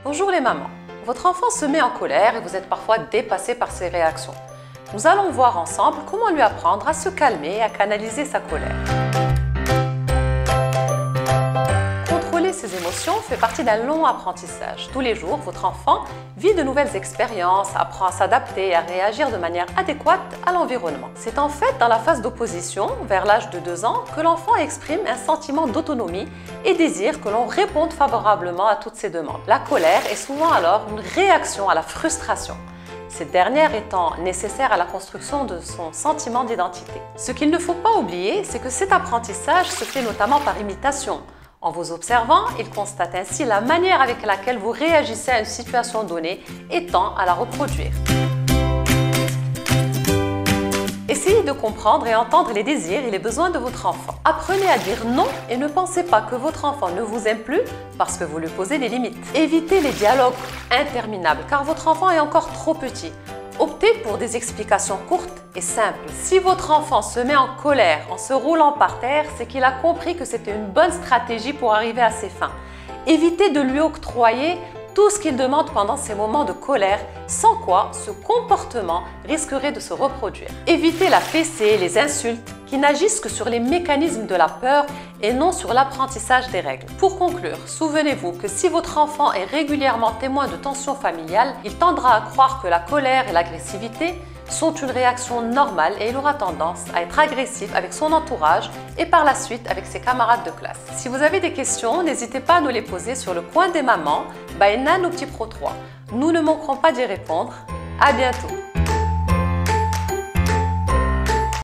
Bonjour les mamans. Votre enfant se met en colère et vous êtes parfois dépassé par ses réactions. Nous allons voir ensemble comment lui apprendre à se calmer et à canaliser sa colère. Contrôler ses émotions fait partie d'un long apprentissage. Tous les jours, votre enfant vit de nouvelles expériences, apprend à s'adapter et à réagir de manière adéquate à l'environnement. C'est en fait dans la phase d'opposition, vers l'âge de 2 ans, que l'enfant exprime un sentiment d'autonomie et désire que l'on réponde favorablement à toutes ses demandes. La colère est souvent alors une réaction à la frustration, cette dernière étant nécessaire à la construction de son sentiment d'identité. Ce qu'il ne faut pas oublier, c'est que cet apprentissage se fait notamment par imitation. En vous observant, il constate ainsi la manière avec laquelle vous réagissez à une situation donnée et tend à la reproduire. Essayez de comprendre et entendre les désirs et les besoins de votre enfant. Apprenez à dire non et ne pensez pas que votre enfant ne vous aime plus parce que vous lui posez des limites. Évitez les dialogues interminables car votre enfant est encore trop petit. Optez pour des explications courtes et simples. Si votre enfant se met en colère en se roulant par terre, c'est qu'il a compris que c'était une bonne stratégie pour arriver à ses fins. Évitez de lui octroyer tout ce qu'il demande pendant ces moments de colère, sans quoi ce comportement risquerait de se reproduire. Évitez la fessée et les insultes qui n'agissent que sur les mécanismes de la peur et non sur l'apprentissage des règles. Pour conclure, souvenez-vous que si votre enfant est régulièrement témoin de tensions familiales, il tendra à croire que la colère et l'agressivité sont une réaction normale et il aura tendance à être agressif avec son entourage et par la suite avec ses camarades de classe. Si vous avez des questions, n'hésitez pas à nous les poser sur le coin des mamans by Nan au Petit Pro 3. Nous ne manquerons pas d'y répondre. À bientôt!